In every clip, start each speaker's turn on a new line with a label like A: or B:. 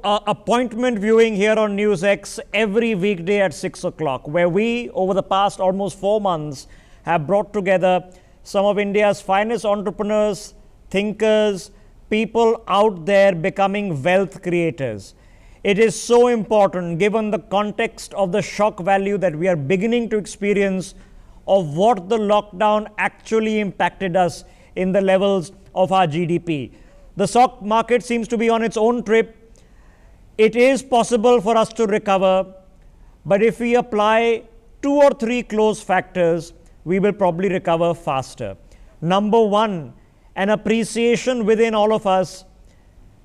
A: Appointment viewing here on NewsX every weekday at 6 o'clock, where we, over the past almost 4 months, have brought together some of India's finest entrepreneurs, thinkers, people out there becoming wealth creators. It is so important, given the context of the shock value that we are beginning to experience of what the lockdown actually impacted us in the levels of our GDP. The stock market seems to be on its own trip. It is possible for us to recover, but if we apply 2 or 3 close factors, we will probably recover faster. Number one, an appreciation within all of us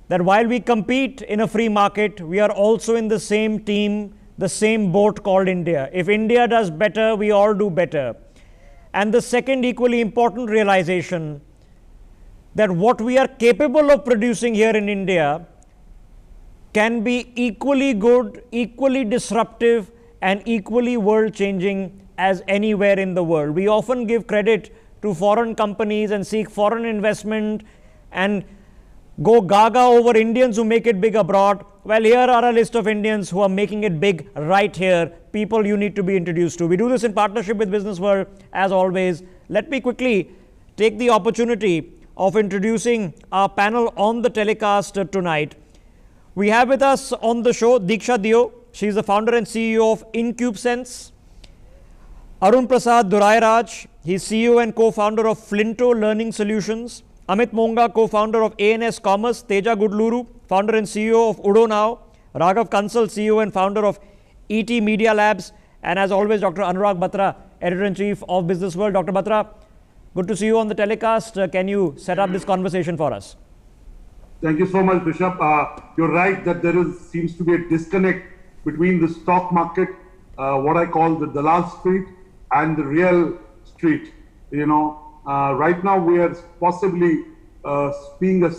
A: that while we compete in a free market, we are also in the same team, the same boat called India. If India does better, we all do better. And the second equally important realization that what we are capable of producing here in India can be equally good, equally disruptive, and equally world-changing as anywhere in the world. We often give credit to foreign companies and seek foreign investment and go gaga over Indians who make it big abroad. Well, here are a list of Indians who are making it big right here, people you need to be introduced to. We do this in partnership with Business World, as always. Let me quickly take the opportunity of introducing our panel on the telecast tonight. We have with us on the show Diksha Deo. She is the founder and CEO of IncubeSense. Arun Prasad Durairaj. He is CEO and co-founder of Flinto Learning Solutions. Amit Monga, co-founder of ANS Commerce. Teja Gudluru, founder and CEO of Udo Now. Raghav Kansal, CEO and founder of ET Media Labs. And as always, Dr. Anurag Batra, editor-in-chief of Business World. Dr. Batra, good to see you on the telecast. Can you set up this conversation for us?
B: Thank you so much, Bishop. You're right that there seems to be a disconnect between the stock market, what I call the Dalal Street, and the real street. Right now we are possibly seeing a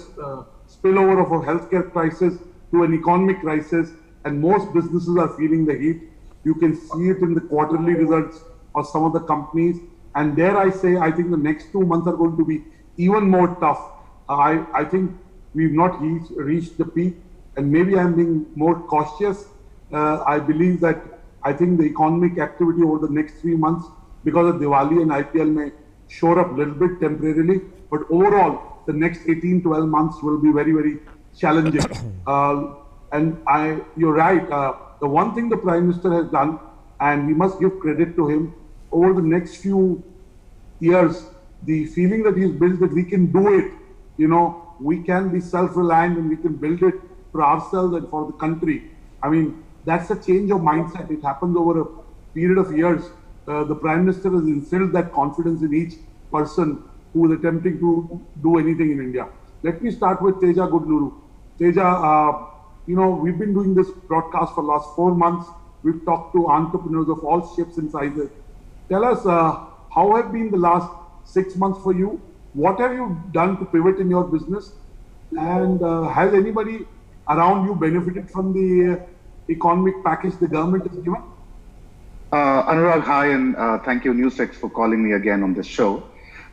B: spillover of a healthcare crisis to an economic crisis, and most businesses are feeling the heat. You can see it in the quarterly results of some of the companies. And dare I say, I think the next 2 months are going to be even more tough. I think we've not reached the peak, and maybe I'm being more cautious. I believe that I think the economic activity over the next 3 months, because of Diwali and IPL, may shore up a little bit temporarily. But overall, the next 18-12 months will be very, very challenging. And you're right. The one thing the Prime Minister has done, and we must give credit to him, over the next few years, the feeling that he's built that we can do it, we can be self-reliant and we can build it for ourselves and for the country. I mean, that's a change of mindset. It happens over a period of years. The Prime Minister has instilled that confidence in each person who is attempting to do anything in India. Let me start with Teja Gudluru. Teja, we've been doing this broadcast for the last 4 months. We've talked to entrepreneurs of all shapes and sizes. Tell us, how have been the last 6 months for you? What have you done to pivot in your business? And has anybody around you benefited from the economic package the government has given?
C: Anurag, hi, and thank you, NewsX, for calling me again on this show.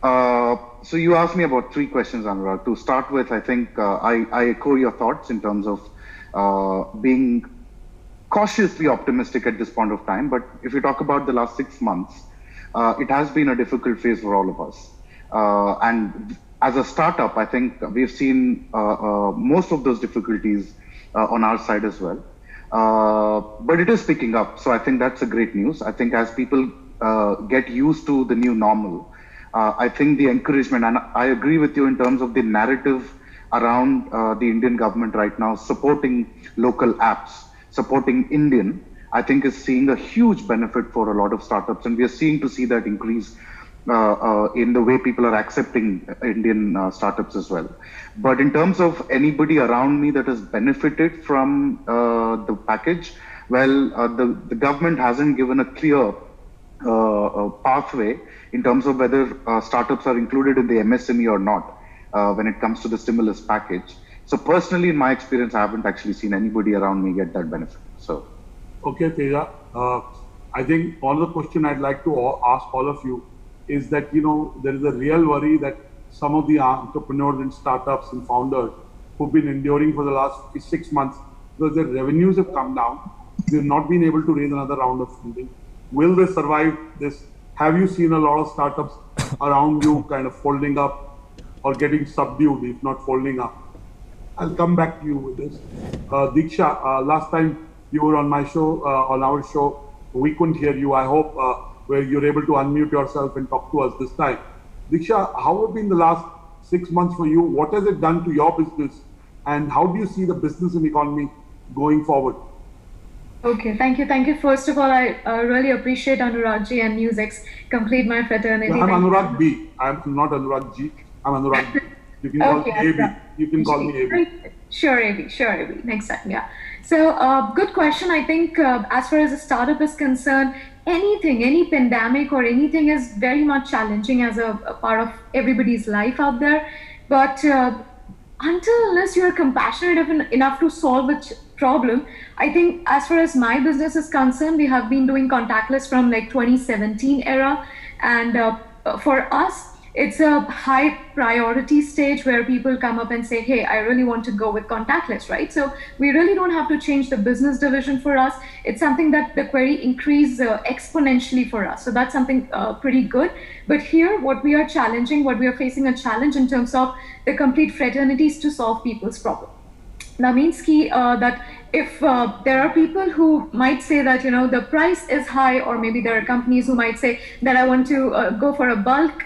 C: So you asked me about 3 questions, Anurag. To start with, I think I echo your thoughts in terms of being cautiously optimistic at this point of time. But if you talk about the last 6 months, it has been a difficult phase for all of us. And as a startup, I think we've seen most of those difficulties on our side as well. But it is picking up. So I think that's a great news. I think as people get used to the new normal, I think the encouragement, and I agree with you in terms of the narrative around the Indian government right now, supporting local apps, supporting Indian, I think is seeing a huge benefit for a lot of startups. And we are seeing to see that increase in the way people are accepting Indian startups as well. But in terms of anybody around me that has benefited from the package, well, the government hasn't given a clear pathway in terms of whether startups are included in the MSME or not when it comes to the stimulus package. So personally, in my experience, I haven't actually seen anybody around me get that benefit. So,
B: okay, Teja. I think one of the question I'd like to ask all of you is that, there is a real worry that some of the entrepreneurs and startups and founders who've been enduring for the last 6 months because their revenues have come down. They've not been able to raise another round of funding. Will they survive this? Have you seen a lot of startups around you kind of folding up or getting subdued, if not folding up? I'll come back to you with this. Diksha, last time you were on my show, on our show, we couldn't hear you. I hope where you're able to unmute yourself and talk to us this time. Diksha, how have been the last 6 months for you? What has it done to your business? And how do you see the business and economy going forward?
D: Okay, thank you. Thank you. First of all, I really appreciate Anurag ji and NewsX complete my fraternity.
B: I'm Anurag B. I'm not Anurag G. I'm Anurag B. You can call me AB. You can call me AB.
D: Sure, AB. Sure, AB. Next time, yeah. So, good question. I think as far as a startup is concerned, anything, any pandemic or anything is very much challenging as a part of everybody's life out there. But until unless you're compassionate enough to solve a problem, I think as far as my business is concerned, we have been doing contactless from like 2017 era. And for us, it's a high priority stage where people come up and say, hey, I really want to go with contactless, right? So we really don't have to change the business division for us. It's something that the query increase exponentially for us. So that's something pretty good. But here, what we are facing a challenge in terms of the complete fraternities to solve people's problem. That means that if there are people who might say that, the price is high, or maybe there are companies who might say that I want to go for a bulk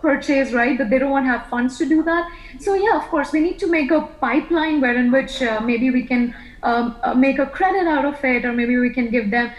D: purchase, right? But they don't want to have funds to do that. So yeah, of course, we need to make a pipeline wherein which maybe we can make a credit out of it, or maybe we can give them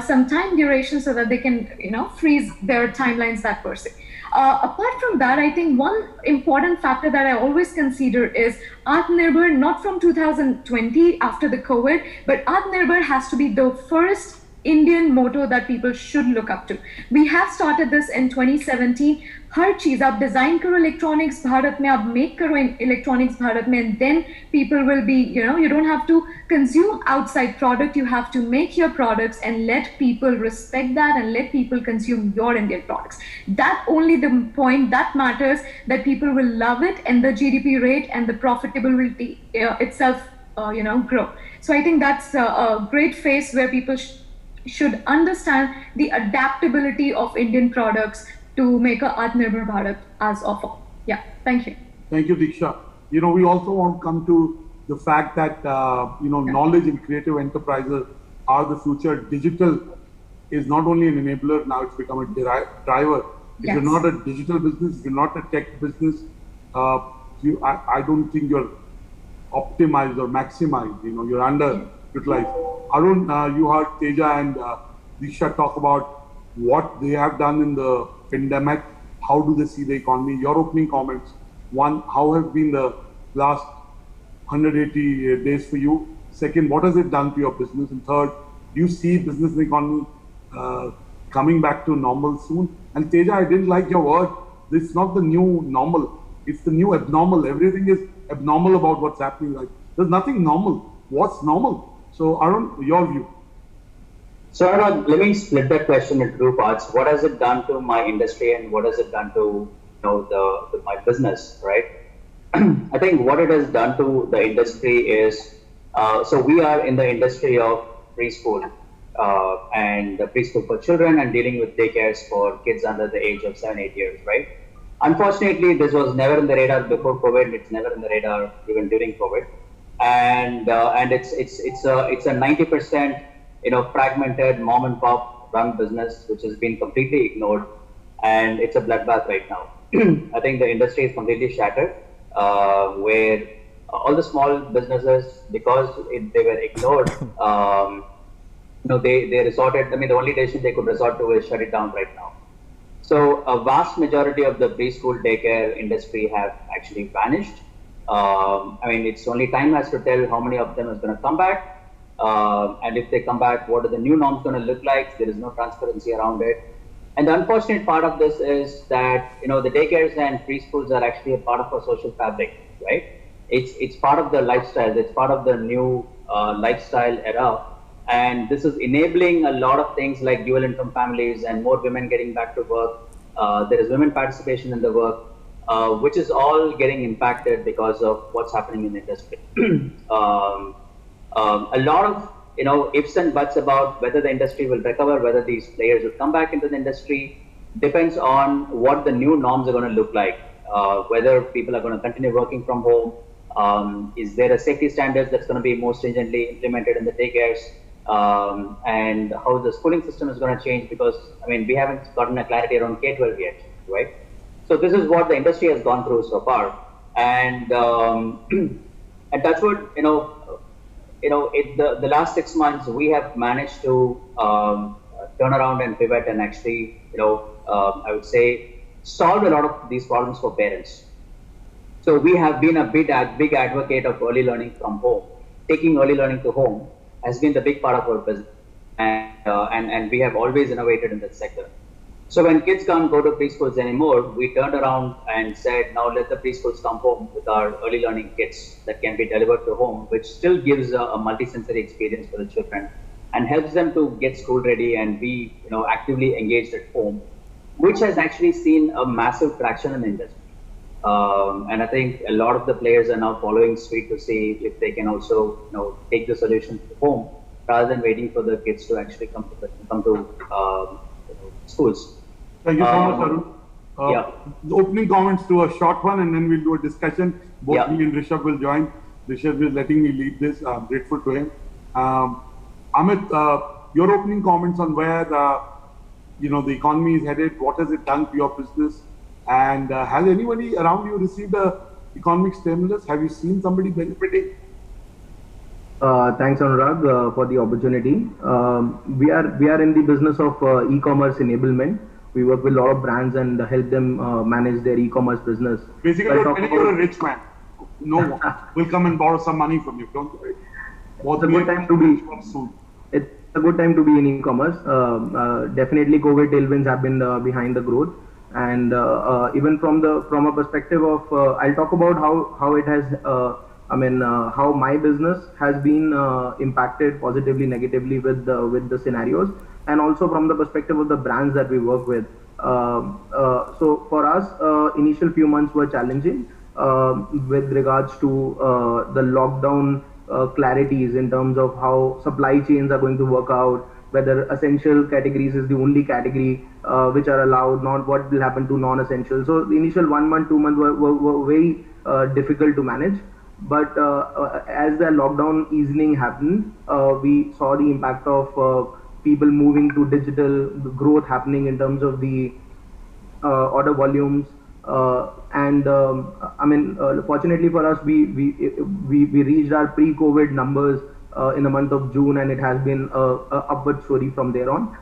D: some time duration so that they can, freeze their timelines that per se. Apart from that, I think one important factor that I always consider is Atmanirbhar, not from 2020 after the COVID, but Atmanirbhar has to be the first Indian motto that people should look up to. We have started this in 2017. हर चीज आप design करो electronics Bharat में, आप make करो electronics Bharat में, and then people will be, you don't have to consume outside product, you have to make your products and let people respect that and let people consume your Indian products. That only the point that matters, that people will love it and the GDP rate and the profitability itself, grow. So I think that's a great phase where people should understand the adaptability of Indian products to make a Atmanirbhar Bharat as of all. Yeah, thank you.
B: Thank you, Diksha. We also want to come to the fact that, knowledge and creative enterprises are the future. Digital is not only an enabler, now it's become a driver. If you're not a digital business, if you're not a tech business, I don't think you're optimized or maximized, you're underutilized. Arun, you heard Teja and Diksha talk about what they have done in the pandemic. How do they see the economy? Your opening comments. One, how have been the last 180 days for you? Second, what has it done to your business? And third, do you see business and economy coming back to normal soon? And Teja, I didn't like your word. This is not the new normal. It's the new abnormal. Everything is abnormal about what's happening. Like, there's nothing normal. What's normal? So Arun, your view.
E: So Anurag, let me split that question into two parts. What has it done to my industry and what has it done to my business, right? I think what it has done to the industry is, so we are in the industry of preschool and preschool for children and dealing with daycares for kids under the age of 7-8 years, right? Unfortunately, this was never in the radar before COVID. It's never in the radar even during COVID, and it's a 90% fragmented mom and pop run business which has been completely ignored, and it's a bloodbath right now. I think the industry is completely shattered, where all the small businesses, because they were ignored, they resorted. I mean, the only decision they could resort to is shut it down right now. So a vast majority of the preschool daycare industry have actually vanished. I mean, it's only time has to tell how many of them is going to come back. And if they come back, what are the new norms going to look like? There is no transparency around it. And the unfortunate part of this is that, the daycares and preschools are actually a part of our social fabric, right? It's part of the lifestyle. It's part of the new lifestyle era. And this is enabling a lot of things like dual income families and more women getting back to work. There is women participation in the work, which is all getting impacted because of what's happening in the industry. A lot of ifs and buts about whether the industry will recover, whether these players will come back into the industry, depends on what the new norms are going to look like. Whether people are going to continue working from home, is there a safety standards that's going to be more stringently implemented in the daycares, and how the schooling system is going to change, because I mean we haven't gotten a clarity around K-12 yet, right? So this is what the industry has gone through so far, and and that's what the last 6 months we have managed to turn around and pivot and actually I would say solve a lot of these problems for parents. So we have been a big advocate of early learning from home. Taking early learning to home has been the big part of our business, and we have always innovated in that sector. So when kids can't go to preschools anymore, we turned around and said, now let the preschools come home with our early learning kits that can be delivered to home, which still gives a multi-sensory experience for the children and helps them to get school ready and be actively engaged at home, which has actually seen a massive traction in the industry. And I think a lot of the players are now following suit to see if they can also take the solution to home rather than waiting for the kids to actually come to schools.
B: Thank you so much, Arun.
E: Yeah.
B: The opening comments to a short one, and then we'll do a discussion. Both
E: Yeah.
B: me and Rishabh will join. Rishabh is letting me lead this. I'm grateful to him. Amit, your opening comments on where the economy is headed. What has it done to your business? And has anybody around you received a economic stimulus? Have you seen somebody benefiting?
F: Thanks, Anurag, for the opportunity. We are in the business of e-commerce enablement. We work with a lot of brands and help them manage their e-commerce business.
B: Basically, you're a rich man. No one will come and borrow some money from you. Don't worry.
F: It's a good time to be.
B: Soon.
F: It's a good time to be in e-commerce. Definitely, COVID tailwinds have been behind the growth, and even from a perspective of, I'll talk about how it has. How my business has been impacted positively, negatively with the scenarios, and also from the perspective of the brands that we work with. So for us, initial few months were challenging with regards to the lockdown clarities in terms of how supply chains are going to work out, whether essential categories is the only category which are allowed, not what will happen to non-essential. So the initial 1 month, 2 months were very difficult to manage. But as the lockdown easing happened, we saw the impact of people moving to digital, the growth happening in terms of the order volumes, fortunately for us, we reached our pre-COVID numbers in the month of June, and it has been a upward story from there on.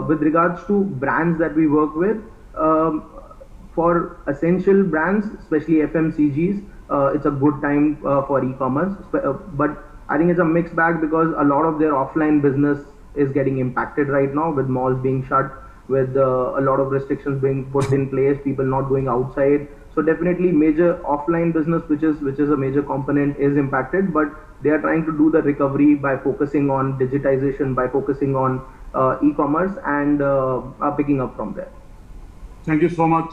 F: With regards to brands that we work with, for essential brands, especially FMCGs, it's a good time for e-commerce, but I think it's a mixed bag because a lot of their offline business is getting impacted right now with malls being shut, with a lot of restrictions being put in place, people not going outside. So definitely major offline business, which is a major component, is impacted, but they are trying to do the recovery by focusing on digitization, by focusing on e-commerce, and are picking up from there.
B: Thank you so much,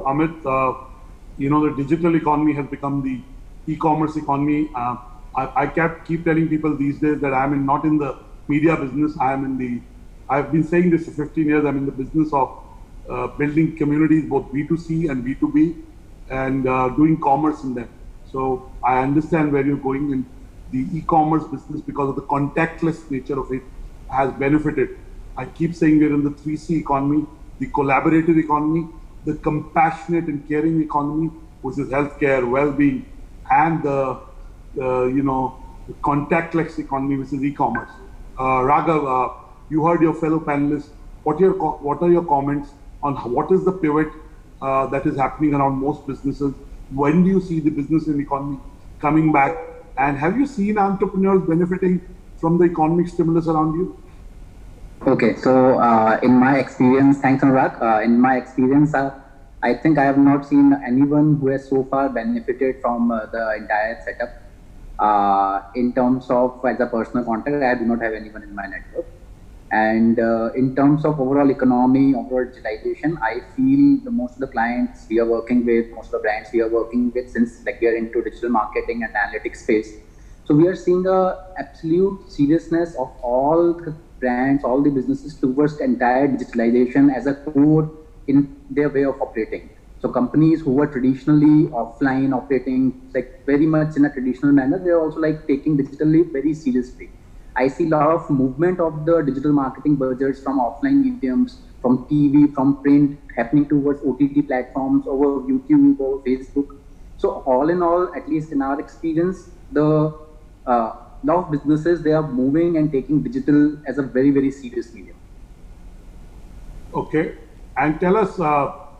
B: Amit. The digital economy has become the e-commerce economy. I keep telling people these days that I'm not in the media business. I've been saying this for 15 years. I'm in the business of building communities, both B2C and B2B, and doing commerce in them. So I understand where you're going in the e-commerce business because of the contactless nature of it has benefited. I keep saying we're in the 3C economy, the collaborative economy, the compassionate and caring economy, which is healthcare, well-being, and the contactless economy, which is e-commerce. Raghav, you heard your fellow panelists. What are your comments on what is the pivot that is happening around most businesses? When do you see the business and economy coming back? And have you seen entrepreneurs benefiting from the economic stimulus around you?
G: Okay, so in my experience, thanks Anurag. In my experience, I think I have not seen anyone who has so far benefited from the entire setup. In terms of as a personal contact, I do not have anyone in my network. And in terms of overall economy, overall digitalization, I feel most of the clients we are working with, most of the brands we are working with, since we are into digital marketing and analytics space, So we are seeing a absolute seriousness of all the brands, all the businesses towards the entire digitalization as a core in their way of operating. So companies who were traditionally offline operating like very much in a traditional manner, they're also like taking digitally very seriously. I see a lot of movement of the digital marketing budgets from offline mediums, from TV, from print, happening towards OTT platforms, over YouTube, over Facebook. So all in all, at least in our experience, the lot of businesses, they are moving and taking digital as a very, very serious medium.
B: Okay. And tell us,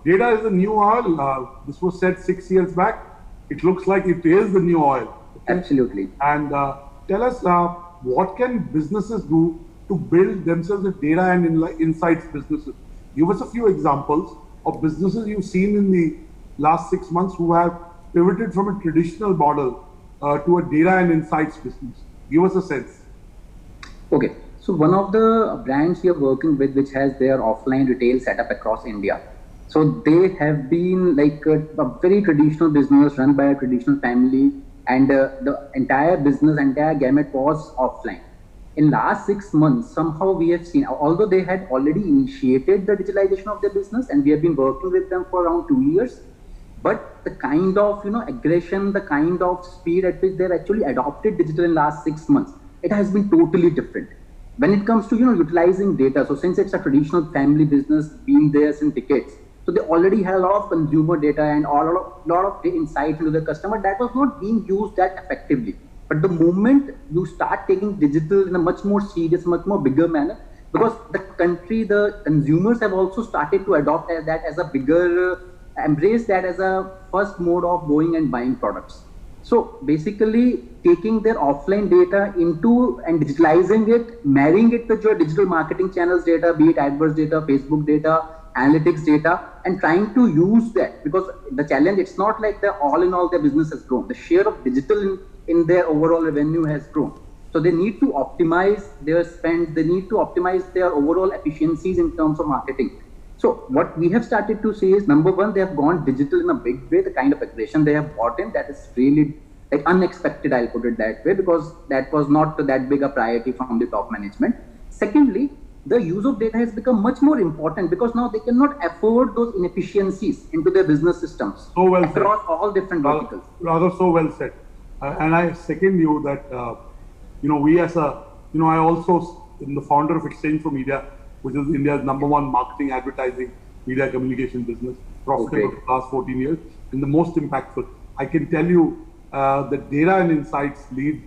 B: data is the new oil. This was said 6 years back. It looks like it is the new oil. Okay?
G: Absolutely.
B: And tell us, what can businesses do to build themselves a data and insights businesses? Give us a few examples of businesses you've seen in the last 6 months who have pivoted from a traditional model to a data and insights business. Give us a sense.
G: Okay. So one of the brands we are working with, which has their offline retail setup across India. So they have been like a very traditional business run by a traditional family, and the entire business, entire gamut was offline. In last 6 months, somehow we have seen, although they had already initiated the digitalization of their business, and we have been working with them for around 2 years, but the kind of aggression, the kind of speed at which they've actually adopted digital in last 6 months, it has been totally different. When it comes to utilizing data, so since it's a traditional family business, been there since decades, so they already had a lot of consumer data and a lot of insight into the customer that was not being used that effectively. But the moment you start taking digital in a much more serious, much more bigger manner, because the country, the consumers have also started to adopt that as a bigger, embrace that as a first mode of going and buying products. So basically taking their offline data into and digitalizing it, marrying it with your digital marketing channels data, be it AdWords data, Facebook data, analytics data, and trying to use that, because the challenge, it's not like all in all their business has grown. The share of digital in their overall revenue has grown. So they need to optimize their spend, they need to optimize their overall efficiencies in terms of marketing. So what we have started to see is, number one, they have gone digital in a big way. The kind of aggression they have brought in, that is really like unexpected, I'll put it that way, because that was not that big a priority from the top management. Secondly, the use of data has become much more important, because now they cannot afford those inefficiencies into their business systems across all different verticals.
B: Rather so well said. And I second you that, we as a, I also am the founder of Exchange4Media, which is India's #1 marketing, advertising, media communication business, profitable for the last 14 years, and the most impactful. I can tell you that data and insights lead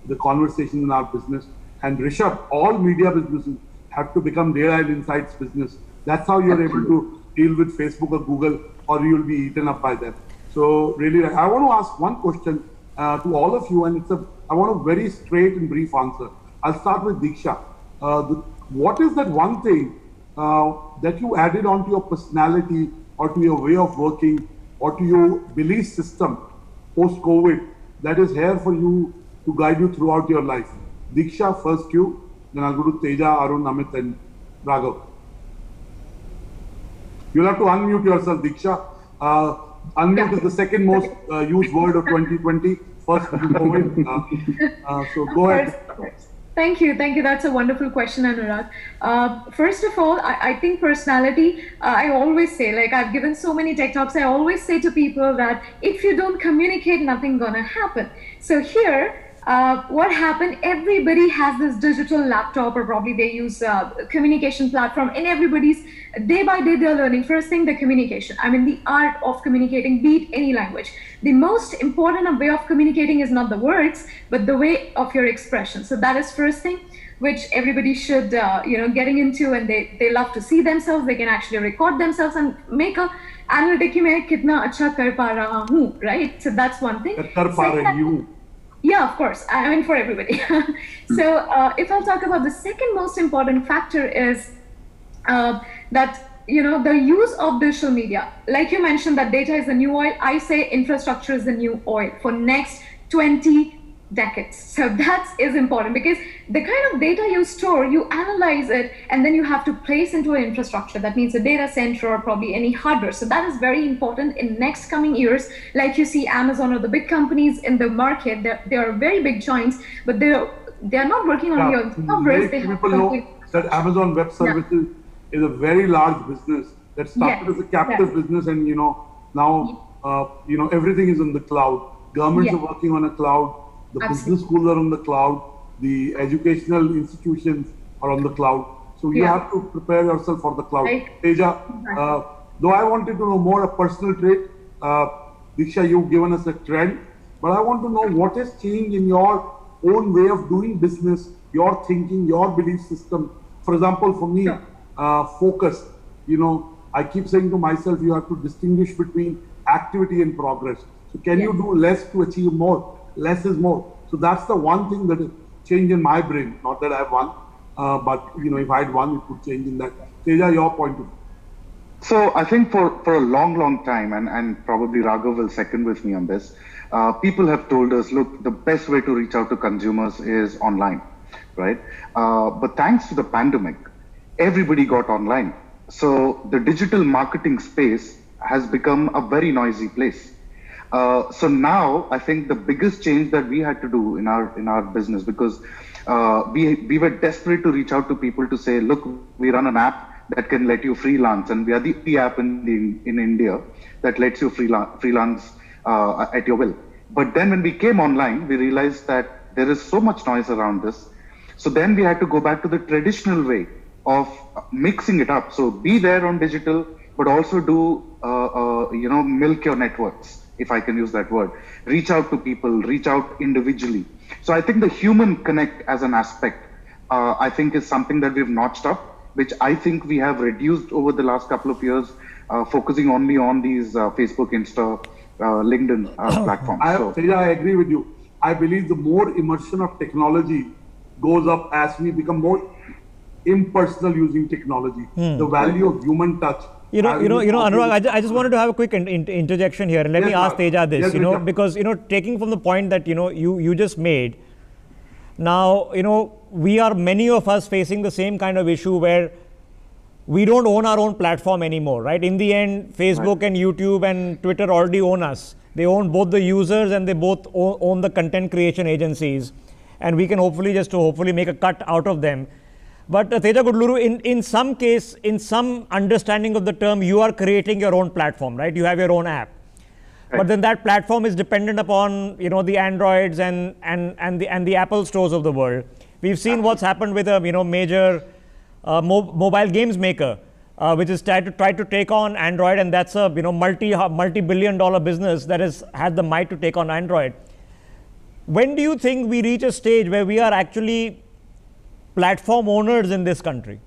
B: the conversation in our business. And Rishabh, all media businesses have to become data and insights business. That's how you're able to deal with Facebook or Google, or you'll be eaten up by them. So really, I want to ask one question to all of you, and I want a very straight and brief answer. I'll start with Diksha. What is that one thing that you added onto your personality or to your way of working or to your belief system post-COVID that is here for you to guide you throughout your life? Diksha, first you, then I'll go to Teja, Arun, Amit, and Raghav. You'll have to unmute yourself, Diksha. Unmute is the second most used word of 2020. First, COVID. So go ahead.
D: Thank you. That's a wonderful question, Anurag. First of all, I think personality, I always say, like I've given so many tech talks, I always say to people that if you don't communicate, nothing gonna happen. So here, what happened, everybody has this digital laptop, or probably they use communication platform, and everybody's day by day they're learning. First thing, the communication. I mean, the art of communicating, be it any language. The most important way of communicating is not the words, but the way of your expression. So that is first thing, which everybody should, getting into, and they love to see themselves. They can actually record themselves and make a analytic ki main kitna acha kar pa raha hu, right? So that's one thing. Yeah, of course. I mean, for everybody. So if I'll talk about the second most important factor is that, the use of digital media. Like you mentioned that data is the new oil. I say infrastructure is the new oil for next 20 decades. So that is important because the kind of data you store, you analyze it, and then you have to place into an infrastructure. That means a data center or probably any hardware. So that is very important in next coming years. Like you see Amazon or the big companies in the market, they are very big giants, but they are not working only on servers.
B: People know that Amazon Web Services is a very large business that started as a captive business, and now everything is on the cloud. Governments are working on a cloud. The business schools are on the cloud. The educational institutions are on the cloud. So you have to prepare yourself for the cloud. Teja, though I wanted to know more a personal trait, Diksha, you've given us a trend, but I want to know what has changed in your own way of doing business, your thinking, your belief system. For example, for me, focus. I keep saying to myself, you have to distinguish between activity and progress. So can you do less to achieve more? Less is more. So that's the one thing that has changed in my brain. Not that I have one, but if I had one, it would change in that. Teja, your point of view.
C: So I think for a long time, and probably Raghav will second with me on this, people have told us, look, the best way to reach out to consumers is online, right? But thanks to the pandemic, everybody got online. So the digital marketing space has become a very noisy place. So now I think the biggest change that we had to do in our business, because we were desperate to reach out to people to say, look, we run an app that can let you freelance, and we are the app in India that lets you freelance at your will. But then when we came online, we realized that there is so much noise around this. So then we had to go back to the traditional way of mixing it up. So be there on digital, but also do milk your networks, if I can use that word. Reach out to people, reach out individually. So I think the human connect as an aspect, I think is something that we've notched up, which I think we have reduced over the last couple of years, focusing only on these Facebook, Insta, LinkedIn platforms.
B: I agree with you. I believe the more immersion of technology goes up as we become more impersonal using technology, the value of human touch.
A: Anurag, I just wanted to have a quick interjection here, and let me ask Teja this, because, taking from the point that, you just made, now, many of us facing the same kind of issue where we don't own our own platform anymore, right? In the end, Facebook and YouTube and Twitter already own us. They own both the users and they both own the content creation agencies. And we can hopefully make a cut out of them. But Teja Kudluru, in some case, in some understanding of the term, you are creating your own platform, right? You have your own app. Right. But then that platform is dependent upon, the Androids and the Apple stores of the world. We've seen what's happened with a, major mobile games maker, which is tried to take on Android, and that's a, multi-billion-dollar business that has had the might to take on Android. When do you think we reach a stage where we are actually platform owners in this country?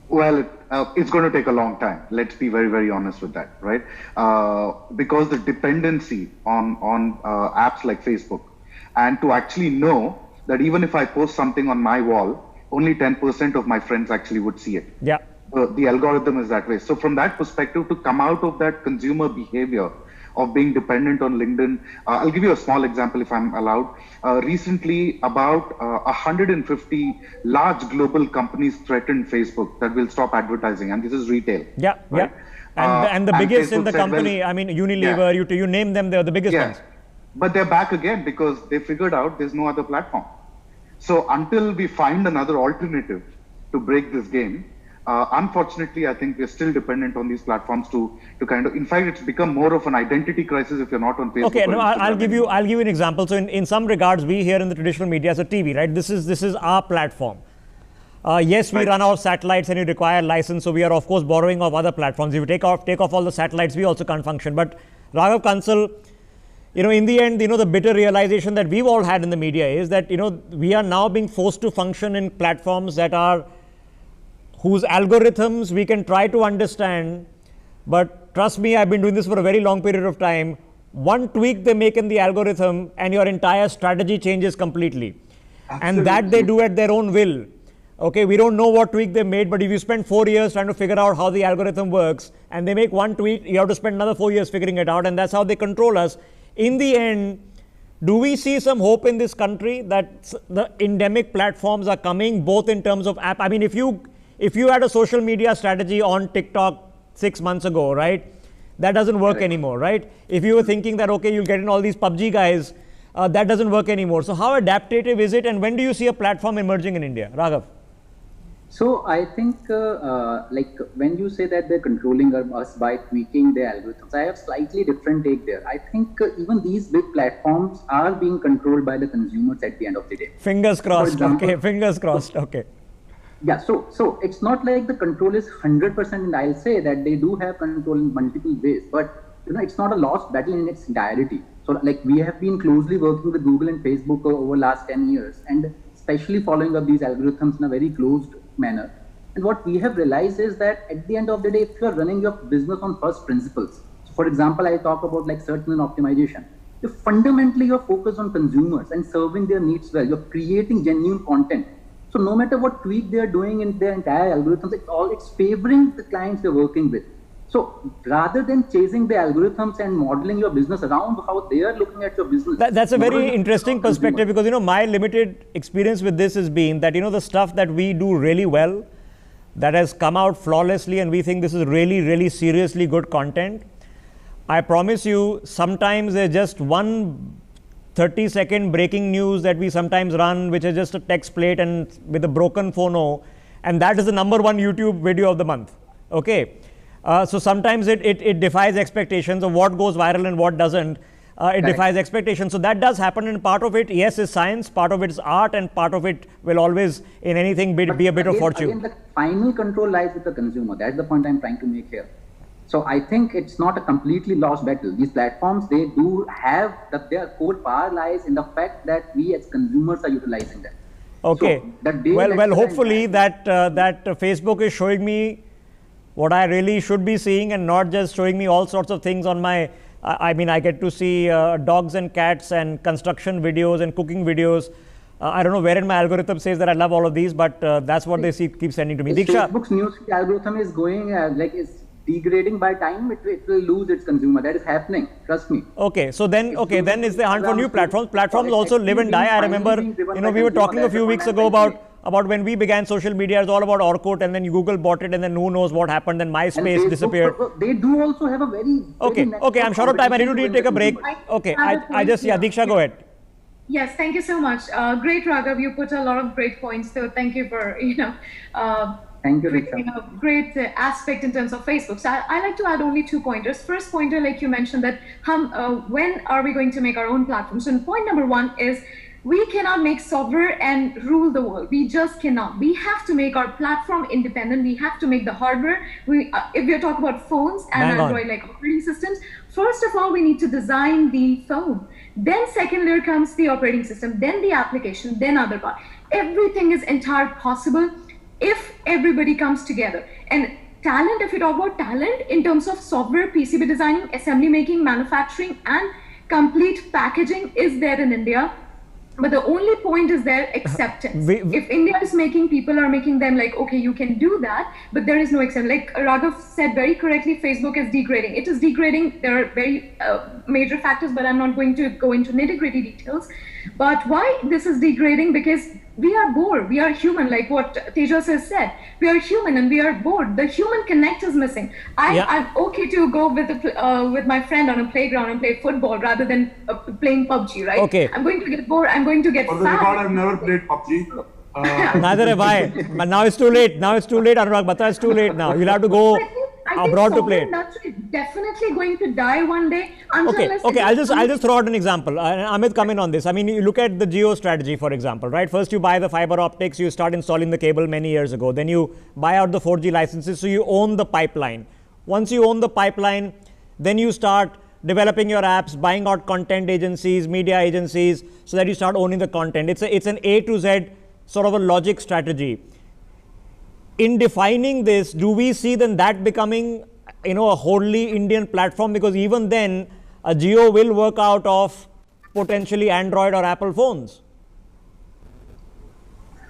C: Well, it's going to take a long time. Let's be very, very honest with that, right? Because the dependency on apps like Facebook, and to actually know that even if I post something on my wall, only 10% of my friends actually would see it.
A: Yeah.
C: The algorithm is that way. So from that perspective, to come out of that consumer behavior of being dependent on LinkedIn, I'll give you a small example if I'm allowed. Recently, about 150 large global companies threatened Facebook that will stop advertising, and this is retail.
A: Yeah, right? And the biggest in the company, Unilever, you name them, they're the biggest ones.
C: But they're back again because they figured out there's no other platform. So until we find another alternative to break this game, unfortunately, I think we're still dependent on these platforms to kind of, in fact, it's become more of an identity crisis if you're not on Facebook.
A: Okay, no, I'll give you an example. So in some regards, we here in the traditional media, so TV, right? This is our platform. Yes, we run our satellites and you require license. So we are, of course, borrowing off other platforms. If you take off all the satellites, we also can't function. But Raghav Kansal, in the end, the bitter realization that we've all had in the media is that, we are now being forced to function in platforms whose algorithms we can try to understand. But trust me, I've been doing this for a very long period of time. One tweak they make in the algorithm and your entire strategy changes completely. Absolutely. And that they do at their own will. Okay, we don't know what tweak they made, but if you spend 4 years trying to figure out how the algorithm works and they make one tweak, you have to spend another 4 years figuring it out, and that's how they control us. In the end, Do we see some hope in this country that the endemic platforms are coming, both in terms of app? I mean, if you had a social media strategy on TikTok 6 months ago, right, that doesn't work anymore, right? If you were thinking that, okay, you'll get in all these PUBG guys, that doesn't work anymore. So how adaptive is it, and when do you see a platform emerging in India? Raghav?
G: So I think like when you say that they're controlling us by tweaking their algorithms, I have slightly different take there. I think even these big platforms are being controlled by the consumers at the end of the day.
A: Fingers crossed. Okay, fingers crossed. Okay.
G: Yeah, so it's not like the control is 100%, and I'll say that they do have control in multiple ways, but it's not a lost battle in its entirety. So like we have been closely working with Google and Facebook over last 10 years, and especially following up these algorithms in a very closed manner. And what we have realized is that at the end of the day, if you are running your business on first principles, so for example, I talk about like search engine optimization, if fundamentally you're focused on consumers and serving their needs well, you're creating genuine content. So no matter what tweak they're doing in their entire algorithms, it's favoring the clients you're working with. So rather than chasing the algorithms and modeling your business around how they are looking at your business.
A: That's a very interesting perspective, because, my limited experience with this has been that, the stuff that we do really well, that has come out flawlessly, and we think this is really, really seriously good content. I promise you, sometimes there's just one 30-second breaking news that we sometimes run, which is just a text plate and with a broken phono, and that is the #1 YouTube video of the month. Okay. So sometimes it defies expectations of what goes viral and what doesn't. It defies expectations. So that does happen, and part of it, yes, is science, part of it is art, and part of it will always, in anything, be a bit of fortune.
G: Again, the final control lies with the consumer. That's the point I'm trying to make here. So I think it's not a completely lost battle. These platforms, they do have their core power lies in the fact that we as consumers are utilizing them.
A: Okay. So hopefully that Facebook is showing me what I really should be seeing, and not just showing me all sorts of things on my, I get to see dogs and cats and construction videos and cooking videos. I don't know where in my algorithm says that I love all of these, but that's what they keep sending to me. Diksha?
G: Facebook's news algorithm is going it's degrading by time. It will lose its consumer. That is happening. Trust me.
A: Okay, so then it's the hunt for new platforms. Platforms also live and die. I remember, we were talking a few weeks ago about when we began social media. It's all about Orkut, and then Google bought it, and then who knows what happened, then MySpace disappeared.
G: They do also have a very
A: okay, I'm short of time. I need to take a break. Okay, Diksha, go ahead.
D: Yes, thank you so much. Great, Raghav. You put a lot of great points. So thank you for,
G: thank you, Diksha.
D: Great aspect in terms of Facebook. So I like to add only 2 pointers. First pointer, like you mentioned, that when are we going to make our own platform? So point number 1 is, we cannot make software and rule the world. We just cannot. We have to make our platform independent. We have to make the hardware. If we are talking about phones and Android like operating systems, first of all, we need to design the phone. Then second layer comes the operating system, then the application, then other part. Everything is entirely possible if everybody comes together. And talent, if you talk about talent in terms of software, PCB designing, assembly making, manufacturing, and complete packaging is there in India. But the only point is their acceptance. If India is making, people are making them like, okay, you can do that, but there is no acceptance. Like Raghav said very correctly, Facebook is degrading. It is degrading. There are very major factors, but I'm not going to go into nitty-gritty details. But why this is degrading? Because we are bored. We are human, like what Tejas has said. We are human and we are bored. The human connect is missing. I'm okay to go with my friend on a playground and play football rather than playing PUBG, right?
A: Okay.
D: I'm going to get bored. I'm going to get
B: For the record, I've never played PUBG.
A: Neither have I. But now it's too late. Anurag Batra, it's too late now. You'll have to go abroad to play.
D: Definitely going to die one day.
A: Okay. I'll just throw out an example. Amit, come in on this. I mean, you look at the Jio strategy, for example, right? First, you buy the fiber optics. You start installing the cable many years ago. Then you buy out the 4G licenses, so you own the pipeline. Once you own the pipeline, then you start developing your apps, buying out content agencies, media agencies, so that you start owning the content. It's an A to Z sort of a logic strategy. In defining this, do we see then that becoming, a wholly Indian platform? Because even then, a Jio will work out of potentially Android or Apple phones.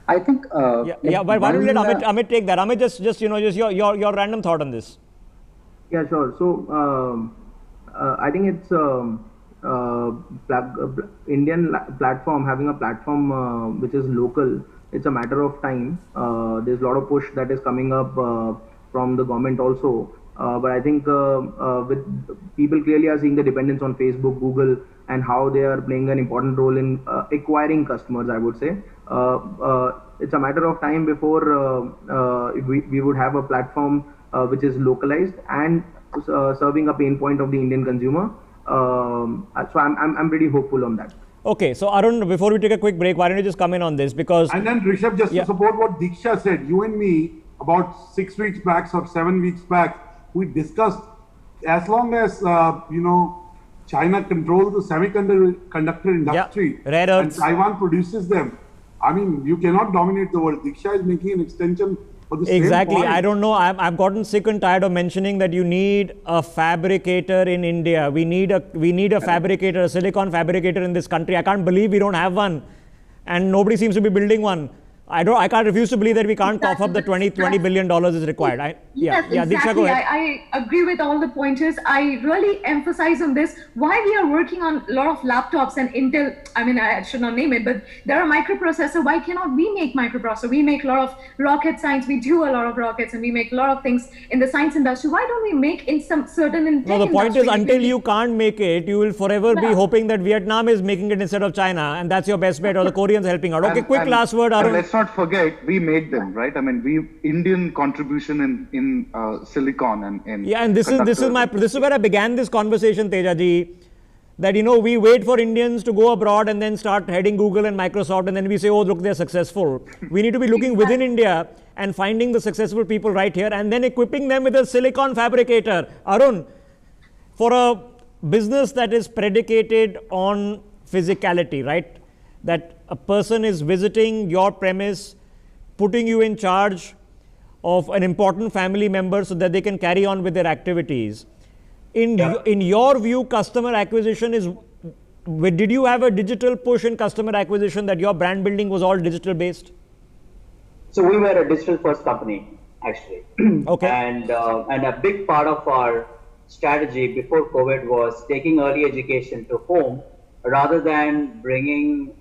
G: I think.
A: But why don't you let Amit take that? Amit, just your random thought on this.
F: Yeah, sure. So I think it's platform, having a platform which is local, it's a matter of time. There's a lot of push that is coming up from the government also. But I think with people clearly are seeing the dependence on Facebook, Google, and how they are playing an important role in acquiring customers, I would say. It's a matter of time before we would have a platform which is localized and serving a pain point of the Indian consumer. So I'm pretty hopeful on that.
A: Okay, so Arun, before we take a quick break, why don't you just come in on this? Because
B: and then Rishabh, just to support what Diksha said, you and me about 6 weeks back or 7 weeks back, we discussed as long as China controls the semiconductor industry
A: rare earths,
B: and Taiwan produces them. I mean, you cannot dominate the world. Diksha is making an extension for the
A: exactly.
B: same point.
A: I don't know. I've gotten sick and tired of mentioning that you need a fabricator in India. We need a fabricator, a silicon fabricator in this country. I can't believe we don't have one, and nobody seems to be building one. I can't refuse to believe that we can't cough up the $20 billion is required.
D: Yes, exactly.
A: Diksha, go ahead.
D: I agree with all the pointers. I really emphasize on this. Why we are working on a lot of laptops and Intel, I mean, I should not name it, but there are microprocessors. Why cannot we make microprocessor? We make a lot of rocket science. We do a lot of rockets and we make a lot of things in the science industry. Why don't we make in some certain
A: No, the point is until you can't make it, you will forever be hoping that Vietnam is making it instead of China, and that's your best bet, or the Koreans helping out. Okay, quick last word, Arun.
C: Let's not forget, we made them, right? I mean, Indian contribution in silicon and in
A: and this is where I began this conversation, Tejaji. That we wait for Indians to go abroad and then start heading Google and Microsoft, and then we say, oh look, they're successful. We need to be looking within India and finding the successful people right here, and then equipping them with a silicon fabricator. Arun, for a business that is predicated on physicality, right? That a person is visiting your premise, putting you in charge of an important family member so that they can carry on with their activities. In your view, customer acquisition is, did you have a digital push in customer acquisition, that your brand building was all digital based?
E: So we were a digital first company, actually.
A: Okay.
E: And a big part of our strategy before COVID was taking early education to home rather than bringing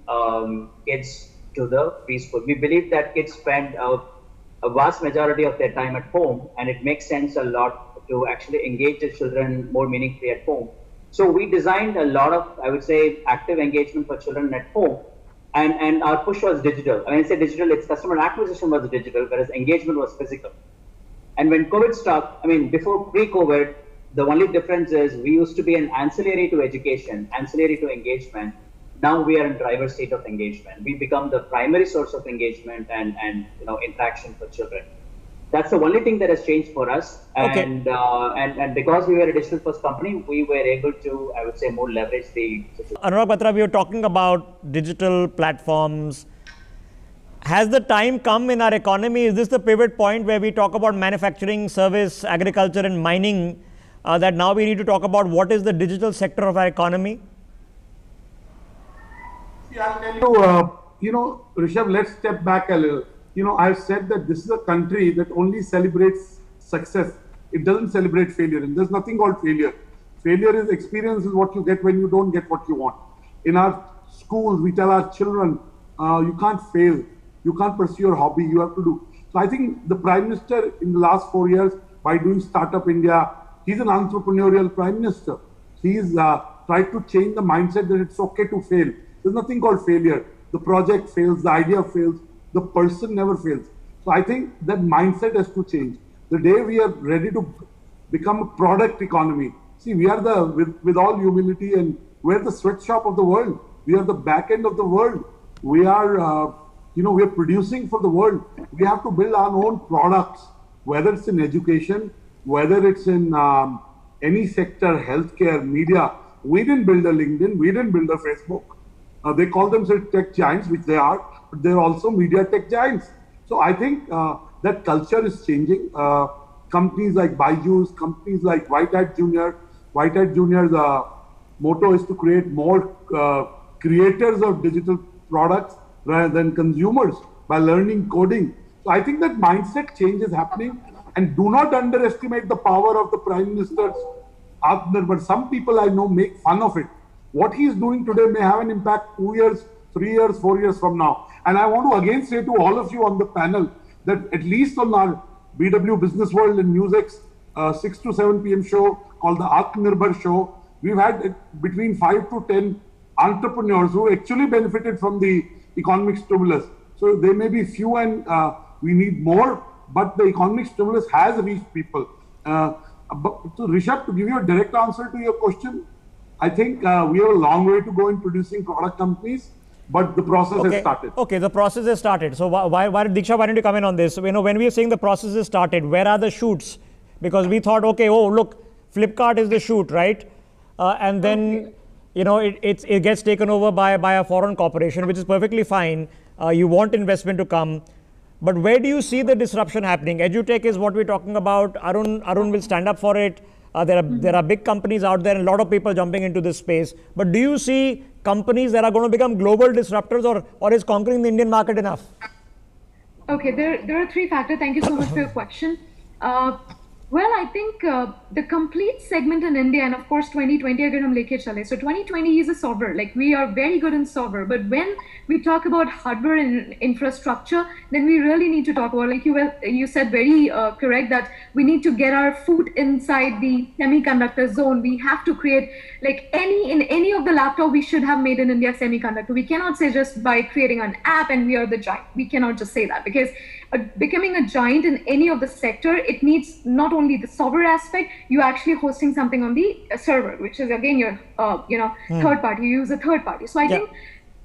E: kids to the preschool. We believe that kids spend a vast majority of their time at home, and it makes sense a lot to actually engage the children more meaningfully at home. So we designed a lot of, I would say, active engagement for children at home, and our push was digital. I mean, I say digital, its customer acquisition was digital, whereas engagement was physical. And when COVID struck, I mean, before pre-COVID, the only difference is we used to be an ancillary to education, ancillary to engagement. Now we are in driver's seat of engagement. We become the primary source of engagement and interaction for children. That's the only thing that has changed for us.
A: Okay.
E: And because we were a digital first company, we were able to, I would say, more leverage the situation.
A: Anurag Batra, we were talking about digital platforms. Has the time come in our economy? Is this the pivot point where we talk about manufacturing, service, agriculture, and mining, that now we need to talk about what is the digital sector of our economy?
B: I'll tell you, Rishabh, let's step back a little. I've said that this is a country that only celebrates success. It doesn't celebrate failure, and there's nothing called failure. Failure is experience, is what you get when you don't get what you want. In our schools, we tell our children, you can't fail. You can't pursue your hobby. You have to do. So I think the Prime Minister in the last 4 years, by doing Startup India, he's an entrepreneurial Prime Minister. He's tried to change the mindset that it's okay to fail. There's nothing called failure. The project fails, the idea fails, the person never fails. So I think that mindset has to change. The day we are ready to become a product economy, see, we are with all humility, and we're the sweatshop of the world. We are the back end of the world. We are, we are producing for the world. We have to build our own products, whether it's in education, whether it's in any sector, healthcare, media. We didn't build a LinkedIn. We didn't build a Facebook. They call themselves tech giants, which they are, but they're also media tech giants. So I think that culture is changing. Companies like Byju's, companies like White Hat Junior. White Hat Junior's motto is to create more creators of digital products rather than consumers by learning coding. So I think that mindset change is happening, and do not underestimate the power of the Prime Minister's. But some people I know make fun of it. what he's doing today may have an impact 2 years, 3 years, 4 years from now. And I want to again say to all of you on the panel that at least on our BW Business World and NewsX 6 to 7 p.m. show called the Atmanirbhar Show, we've had between 5 to 10 entrepreneurs who actually benefited from the economic stimulus. So they may be few and we need more, but the economic stimulus has reached people. But to Rishabh, to give you a direct answer to your question, I think we have a long way to go in producing product companies, but the process has started.
A: Okay, the process has started. So why Diksha, why don't you come in on this? So, when we are saying the process has started, where are the shoots? Because we thought, okay, oh look, Flipkart is the shoot, right? And then it gets taken over by a foreign corporation, which is perfectly fine. You want investment to come. But where do you see the disruption happening? EduTech is what we're talking about. Arun will stand up for it. There are big companies out there and a lot of people jumping into this space. But do you see companies that are going to become global disruptors, or is conquering the Indian market enough?
D: Okay, there are three factors. Thank you so much for your question. Well, I think the complete segment in India, and of course 2020 agar hum leke chale. So 2020 is a software, like we are very good in software. But when we talk about hardware and infrastructure, then we really need to talk about, like you said very correct, that we need to get our foot inside the semiconductor zone. We have to create, like in any of the laptop we should have made in India semiconductor. We cannot say just by creating an app and we are the giant. We cannot just say that, because becoming a giant in any of the sector, it needs not only the software aspect, you actually hosting something on the server, which is again your third party. You use a third party. So I think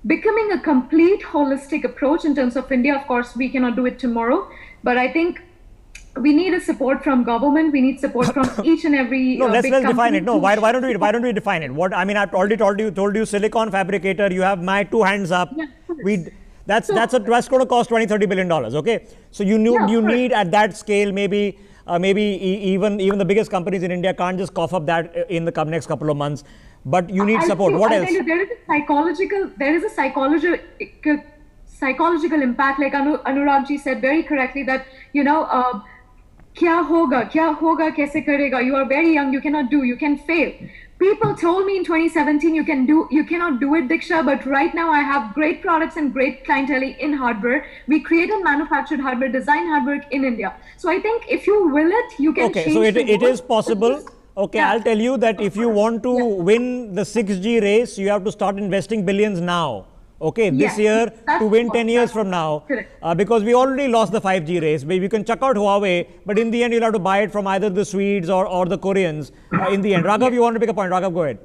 D: becoming a complete holistic approach in terms of India, of course we cannot do it tomorrow, but I think we need a support from government. We need support from each and every
A: no, let's define it. No, why don't we define it? What I mean, I've already told you silicon fabricator. You have my two hands up.
D: Yeah,
A: that's going to cost $20-30 billion. Okay, so you need at that scale maybe even the biggest companies in India can't just cough up that in the next couple of months. But you need support. What else?
D: There is a psychological impact. Like Anurag ji said very correctly that kya hoga, kaise karega? You are very young. You cannot do. You can fail. People told me in 2017 you cannot do it, Diksha, but right now I have great products and great clientele in hardware. We create and manufactured hardware, design hardware in India. So I think if you will it, you can change.
A: So it is possible. Okay, yeah. I'll tell you that if you want to win the 6G race, you have to start investing billions now. Okay, this year to win 10 years from now, because we already lost the 5G race. We can chuck out Huawei, but in the end, you'll have to buy it from either the Swedes or the Koreans in the end. Raghav, you want to make a point? Raghav, go ahead.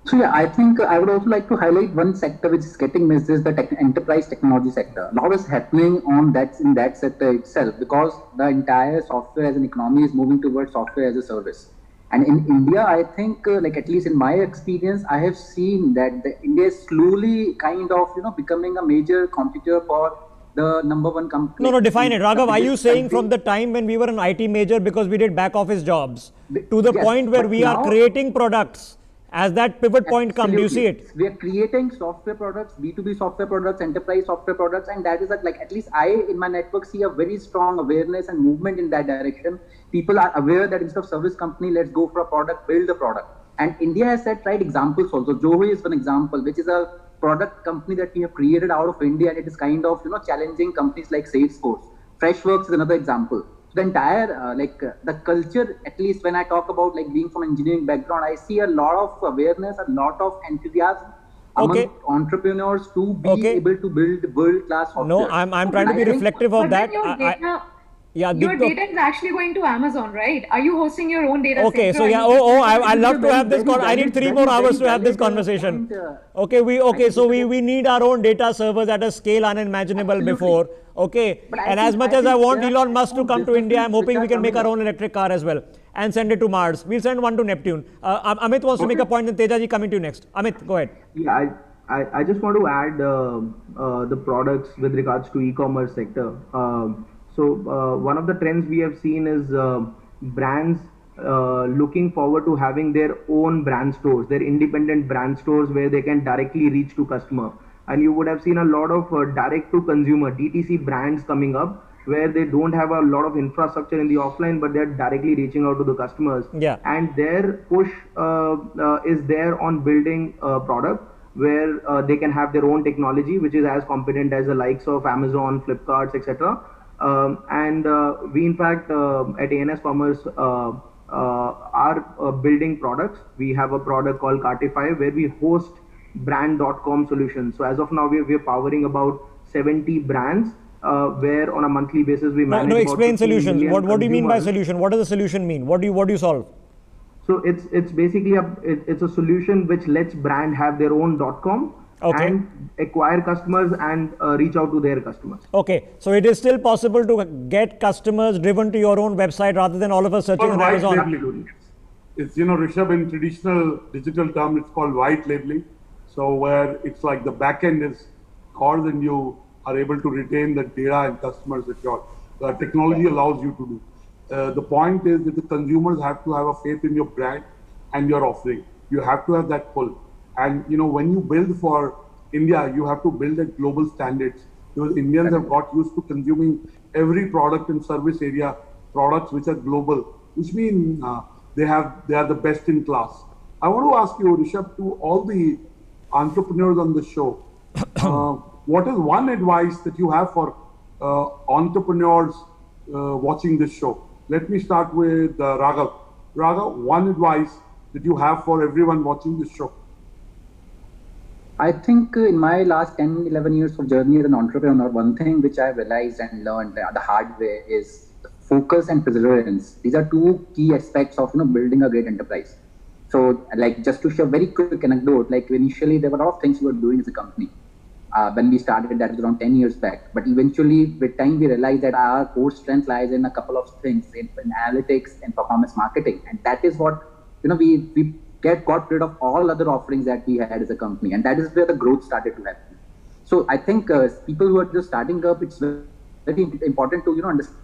G: So yeah, I think I would also like to highlight one sector which is getting missed is the enterprise technology sector. A lot is happening in that sector itself, because the entire software as an economy is moving towards software as a service. And in India, I think, like at least in my experience, I have seen that India is slowly kind of, becoming a major competitor for the number one company.
A: No, define it. Raghav, are you saying from the time when we were an IT major because we did back office jobs to the point where we are creating products? As that pivot point comes, do you see it?
G: We are creating software products, B2B software products, enterprise software products, and that is like at least I in my network see a very strong awareness and movement in that direction. People are aware that instead of service company, let's go for a product, build a product. And India has set right examples also. Zoho is one example, which is a product company that we have created out of India, and it is kind of challenging companies like Salesforce. Freshworks is another example. The entire the culture, at least when I talk about like being from engineering background, I see a lot of awareness, a lot of enthusiasm among entrepreneurs to be able to build world-class software.
A: No, I'm trying to be reflective of that.
D: Your data is actually going to Amazon, right? Are you hosting your own data
A: center?
D: So
A: yeah. I love to have this. I need 3 more hours to have this conversation. So we need our own data servers at a scale unimaginable before. Okay, and as much as I want Elon Musk to come to India, I'm hoping we can make our own electric car as well and send it to Mars. We'll send one to Neptune. Amit wants to make a point, and Teja ji coming to you next. Amit, go ahead.
F: Yeah, I just want to add the products with regards to e-commerce sector. So one of the trends we have seen is brands looking forward to having their own brand stores, their independent brand stores where they can directly reach to customer. And you would have seen a lot of direct to consumer DTC brands coming up, where they don't have a lot of infrastructure in the offline, but they're directly reaching out to the customers.
A: Yeah.
F: And their push is there on building a product where they can have their own technology, which is as competent as the likes of Amazon, Flipkart, etc. We, in fact, at ANS Commerce, are building products. We have a product called Cartify, where we host brand.com solutions. So as of now, we're powering about 70 brands, where on a monthly basis we manage.
A: No, explain solutions. What do you mean by
F: consumers.
A: solution? What does the solution mean? What do you solve?
F: So it's basically it's a solution which lets brand have their own .com and acquire customers and reach out to their customers.
A: Okay, so it is still possible to get customers driven to your own website rather than all of us searching on Amazon.
B: Labeling. It's, Rishabh, in traditional digital term, it's called white labeling. So where it's like the back end is called and you are able to retain the data and customers that the technology allows you to do. The point is that the consumers have to have a faith in your brand and your offering. You have to have that pull. And when you build for India, you have to build at global standards, because Indians have got used to consuming every product and service area, products which are global, which means they are the best in class. I want to ask you, Rishabh, to all the entrepreneurs on the show, what is one advice that you have for entrepreneurs watching this show? Let me start with Raghav. Raghav, one advice that you have for everyone watching this show.
G: I think in my last 10, 11 years of journey as an entrepreneur, one thing which I realized and learned the hard way is focus and perseverance. These are two key aspects of building a great enterprise. So, like, just to share a very quick anecdote, like initially there were a lot of things we were doing as a company. When we started, that was around 10 years back. But eventually, with time, we realized that our core strength lies in a couple of things, in analytics and performance marketing. And that is what, we got rid of all other offerings that we had as a company. And that is where the growth started to happen. So I think people who are just starting up, it's very important to, understand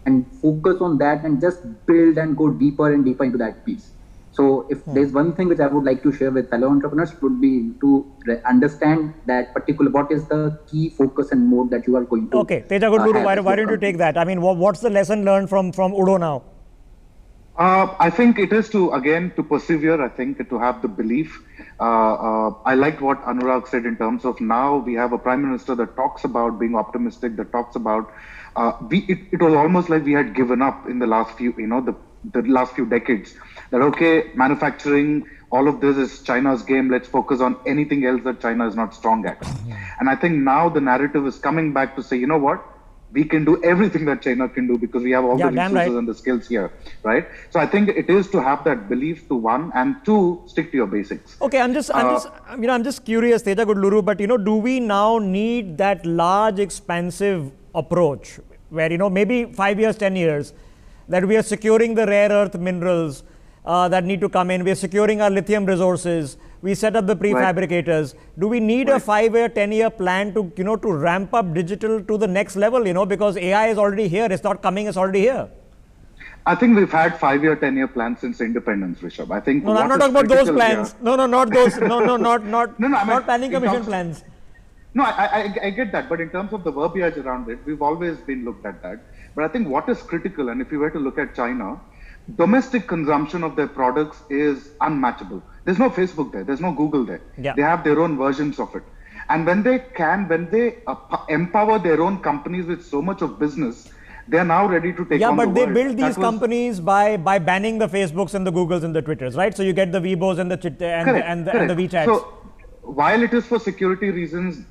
G: and focus on that and just build and go deeper and deeper into that piece. So if there's one thing which I would like to share with fellow entrepreneurs, it would be to understand that what is the key focus and mode that you are going to.
A: Okay, Teja Gudluru, why don't you take that? I mean, what's the lesson learned from Udo now?
C: I think it is to persevere, I think, to have the belief. I liked what Anurag said in terms of now we have a prime minister that talks about being optimistic, that talks about, it was almost like we had given up in the last few, the last few decades. That, okay, manufacturing, all of this is China's game. Let's focus on anything else that China is not strong at. And I think now the narrative is coming back to say, you know what? We can do everything that China can do because we have all the resources and the skills here, right? So I think it is to have that belief, to one, and two, stick to your basics.
A: Okay, I'm just curious, Teja Gudluru, but do we now need that large, expansive approach where maybe 5 years, 10 years, that we are securing the rare earth minerals that need to come in, we are securing our lithium resources, we set up the prefabricators. Do we need a 5-year, 10-year plan to to ramp up digital to the next level? Because AI is already here. It's not coming. It's already here.
C: I think we've had 5-year, 10-year plans since independence, Rishabh. I think.
A: No, I'm not talking about those plans. No, not those. Not planning commission plans.
C: No, I get that. But in terms of the verbiage around it, we've always been looked at that. But I think what is critical, and if you were to look at China, domestic consumption of their products is unmatchable. There's no Facebook there. There's no Google there.
A: Yeah.
C: They have their own versions of it. And when they empower their own companies with so much of business, they are now ready to take on the world.
A: Yeah, but they build these companies by banning the Facebooks and the Googles and the Twitters, right? So you get the Weibos and the WeChats.
C: So while it is for security reasons,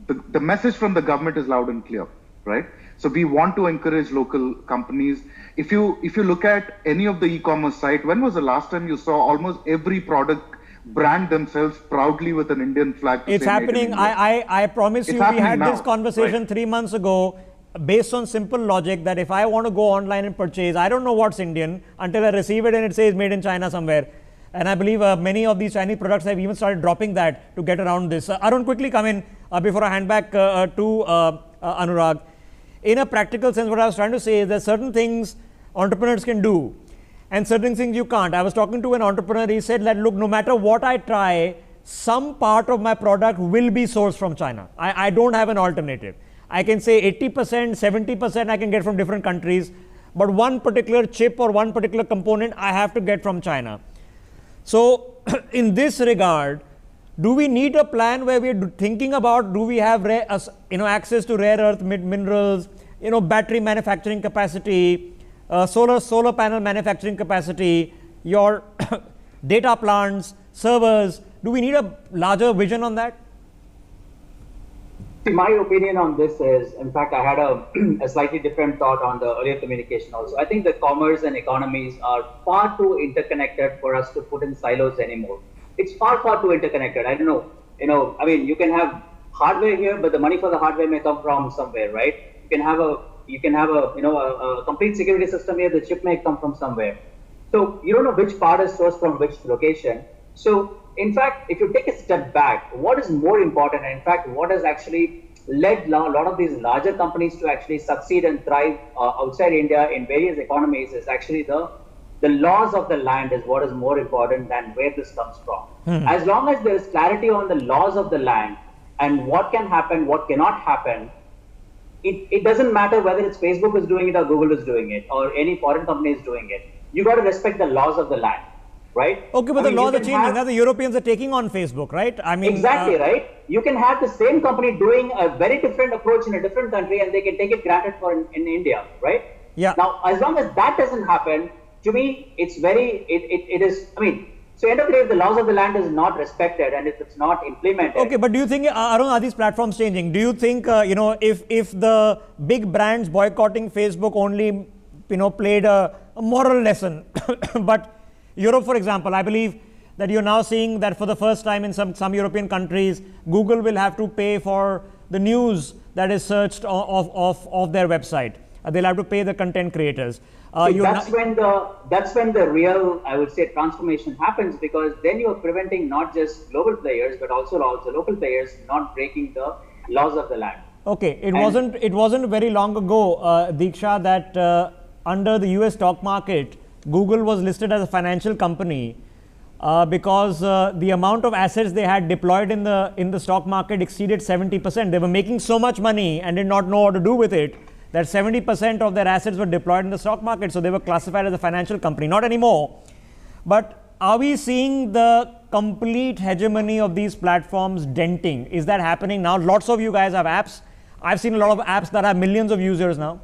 C: the message from the government is loud and clear, right? So we want to encourage local companies. If you look at any of the e-commerce site, when was the last time you saw almost every product brand themselves proudly with an Indian flag?
A: It's happening. I promise you, we had this conversation 3 months ago based on simple logic that if I want to go online and purchase, I don't know what's Indian until I receive it and it says made in China somewhere. And I believe many of these Chinese products have even started dropping that to get around this. Arun, quickly come in before I hand back to Anurag. In a practical sense, what I was trying to say is that certain things entrepreneurs can do and certain things you can't. I was talking to an entrepreneur. He said that, look, no matter what I try, some part of my product will be sourced from China. I don't have an alternative. I can say 80%, 70% I can get from different countries, but one particular chip or one particular component I have to get from China. So in this regard, do we need a plan where we're thinking about, do we have access to rare earth minerals, battery manufacturing capacity, solar panel manufacturing capacity, your data plants, servers? Do we need a larger vision on that?
E: My opinion on this is, in fact, I had a slightly different thought on the earlier communication also. I think the commerce and economies are far too interconnected for us to put in silos anymore. It's far, far too interconnected. I don't know. I mean, you can have hardware here, but the money for the hardware may come from somewhere, right? You can have a complete security system here. The chip may come from somewhere. So you don't know which part is sourced from which location. So in fact, if you take a step back, what is more important, and in fact, what has actually led a lot of these larger companies to actually succeed and thrive outside India in various economies is actually the laws of the land is what is more important than where this comes from. As long as there is clarity on the laws of the land and what can happen, what cannot happen, it doesn't matter whether it's Facebook is doing it or Google is doing it or any foreign company is doing it. You got to respect the laws of the land. Right?
A: Okay, but the laws are changing. Now the Europeans are taking on Facebook, right? I mean,
E: exactly right. You can have the same company doing a very different approach in a different country, and they can take it granted for in India, right?
A: Yeah.
E: Now, as long as that doesn't happen, to me, it's very. It is. I mean, so end of the day, if the laws of the land is not respected and if it's not implemented.
A: Okay, but do you think, Arun, are these platforms changing? Do you think, if the big brands boycotting Facebook only, played a moral lesson, but Europe, for example, I believe that you're now seeing that for the first time in some European countries, Google will have to pay for the news that is searched of their website. They'll have to pay the content creators.
E: That's when the real, I would say, transformation happens, because then you are preventing not just global players but also local players not breaking the laws of the land.
A: Okay, it wasn't very long ago, Diksha, that under the US stock market, Google was listed as a financial company because the amount of assets they had deployed in the stock market exceeded 70%. They were making so much money and did not know what to do with it that 70% of their assets were deployed in the stock market. So they were classified as a financial company. Not anymore. But are we seeing the complete hegemony of these platforms denting? Is that happening now? Lots of you guys have apps. I've seen a lot of apps that have millions of users now.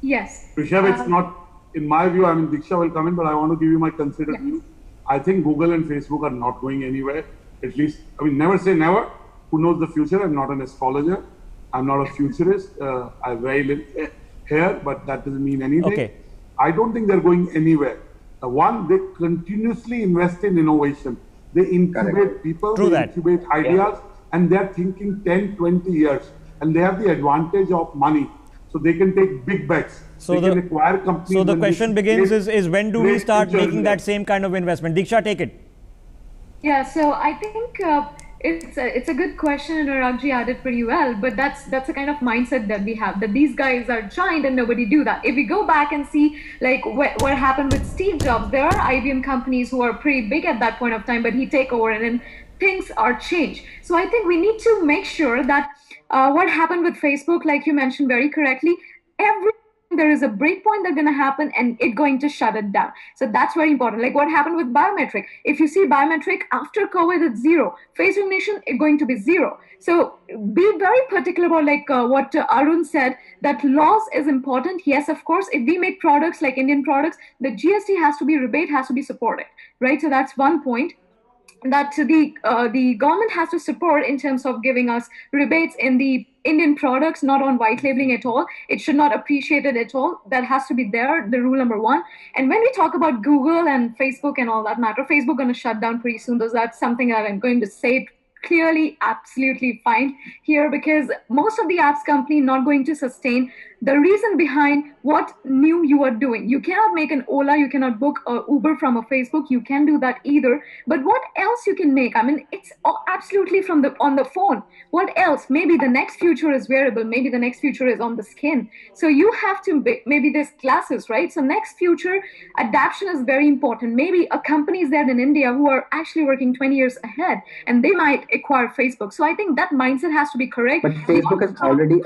D: Yes.
B: Rishabh, it's not. In my view, I mean, Diksha will come in, but I want to give you my considered view. I think Google and Facebook are not going anywhere. At least, I mean, never say never. Who knows the future? I'm not an astrologer. I'm not a futurist. I very live here, but that doesn't mean anything.
A: Okay.
B: I don't think they're going anywhere. One, they continuously invest in innovation. They incubate people, they incubate ideas, and they're thinking 10, 20 years. And they have the advantage of money. So they can take big bets.
A: So the question begins is when do we start making that same kind of investment? Diksha, take it.
D: Yeah, so I think it's a good question, and Anuragji added pretty well, but that's the kind of mindset that we have, that these guys are giant and nobody do that. If we go back and see like what happened with Steve Jobs, there are IBM companies who are pretty big at that point of time, but he take over and then things are changed. So I think we need to make sure that what happened with Facebook, like you mentioned very correctly, there is a breakpoint that's going to happen and it's going to shut it down. So that's very important. Like what happened with biometric. If you see biometric after COVID, it's zero. Face recognition is going to be zero. So be very particular about like what Arun said, that laws is important. Yes, of course, if we make products like Indian products, the GST has to be rebate, has to be supported, right? So that's one point that the government has to support in terms of giving us rebates in the Indian products, not on white labeling at all. It should not appreciate it at all. That has to be there, the rule number one. And when we talk about Google and Facebook and all that matter, Facebook going to shut down pretty soon. That's something that I'm going to say clearly, absolutely fine here, because most of the apps company not going to sustain. The reason behind what new you are doing. You cannot make an Ola, you cannot book a Uber from a Facebook, you can do that either. But what else you can make? I mean, it's absolutely on the phone. What else? Maybe the next future is wearable, maybe the next future is on the skin. So you have to, maybe there's glasses, right? So next future, adaptation is very important. Maybe a company is there in India who are actually working 20 years ahead and they might acquire Facebook. So I think that mindset has to be correct.
G: But Facebook is already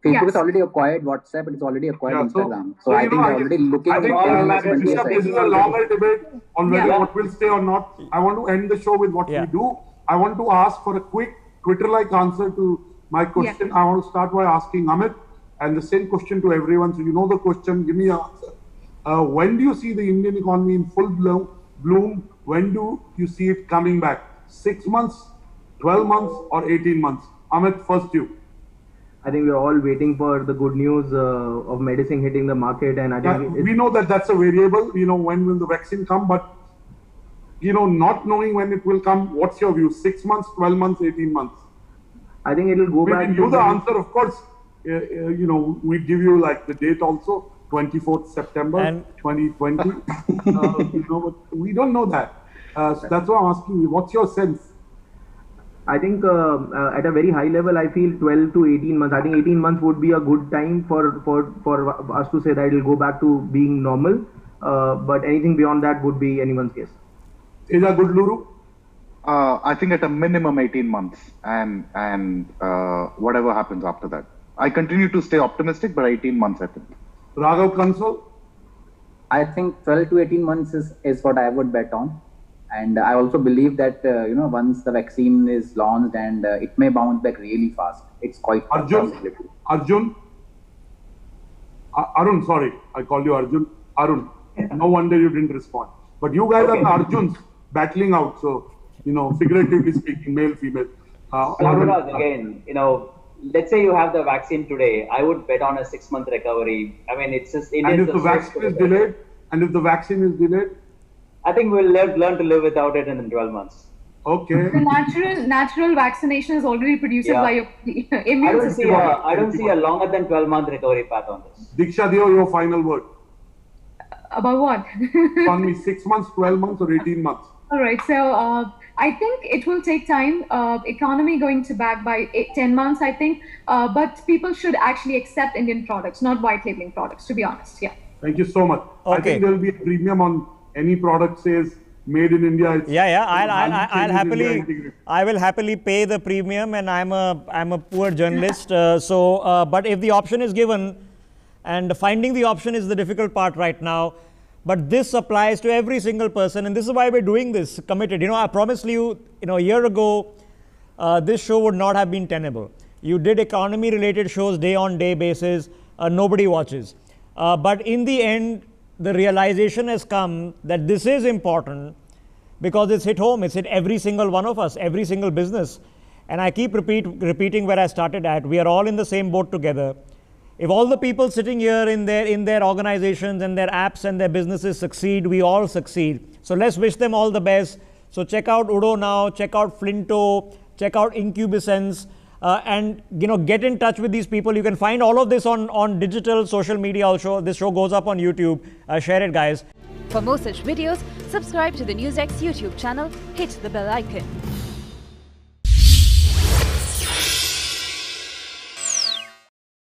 G: Facebook
D: Yes.
G: has already acquired WhatsApp. It's already acquired
B: Yeah,
G: Instagram. So I
B: you
G: think
B: know,
G: they're already looking
B: I
G: at
B: think,
G: the
B: Rishabh, this is a longer debate on whether
D: Yeah.
B: what will stay or not. I want to end the show with what
A: Yeah.
B: we do. I want to ask for a quick Twitter-like answer to my question. I want to start by asking Amit, and the same question to everyone. So you know the question, give me an answer. When do you see the Indian economy in full bloom? When do you see it coming back? 6 months, 12 months, or 18 months? Amit, first you.
F: I think we're all waiting for the good news of medicine hitting the market, and I think
B: We know that that's a variable. You know, when will the vaccine come? But you know, not knowing when it will come, what's your view? 6 months, 12 months, 18 months?
F: I think it'll go
B: We
F: back.
B: can do the answer, of course. You know, we give you like the date also, 24th September
A: And-
B: 2020. You know, but we don't know that. So that's why I'm asking you, what's your sense?
F: I think at a very high level, I feel 12 to 18 months. I think 18 months would be a good time for us to say that it'll go back to being normal. But anything beyond that would be anyone's guess.
B: Is that good, Luru?
C: I think at a minimum 18 months, and whatever happens after that. I continue to stay optimistic, but 18 months, I think.
B: Raghav Kansal?
G: I think 12 to 18 months is what I would bet on. And I also believe that, once the vaccine is launched and it may bounce back really fast. It's quite a
B: Arjun?
G: possibility.
B: Arjun? Arun, sorry. I called you Arjun. Arun. No wonder you didn't respond. But you guys are the Arjuns battling out. So, you know, figuratively speaking, male, female.
E: Anurag, again, let's say you have the vaccine today, I would bet on a 6-month recovery. I mean, it's just
B: And if the vaccine is delayed,
E: I think we'll learn to live without it in 12 months.
B: okay.
D: The natural vaccination is already produced
E: Yeah.
D: by your
E: I
D: immune
E: don't
D: system.
E: I don't see a longer than 12-month recovery path on this.
B: Diksha Deo, your final word.
D: About what?
B: On me, 6 months, 12 months, or 18 months?
D: All right. So I think it will take time. Economy going to back by 10 months, I think. But people should actually accept Indian products, not white labeling products, to be honest. Yeah.
B: Thank you so much. I
A: Okay.
B: think there will be a premium on any product says made in India. It's
A: I will happily pay the premium, and I'm a poor journalist. But if the option is given, and finding the option is the difficult part right now, but this applies to every single person, and this is why we're doing this committed. I promised you, a year ago, this show would not have been tenable. You did economy-related shows day-on-day basis. Nobody watches, but in the end, the realization has come that this is important because it's hit home. It's hit every single one of us, every single business. And I keep repeating where I started at. We are all in the same boat together. If all the people sitting here in their organizations and their apps and their businesses succeed, we all succeed. So let's wish them all the best. So check out Udo now, check out Flinto, check out Incubescence. And get in touch with these people. You can find all of this on digital, social media also. This show goes up on YouTube. Share it, guys.
H: For more such videos, subscribe to the NewsX YouTube channel, hit the bell icon.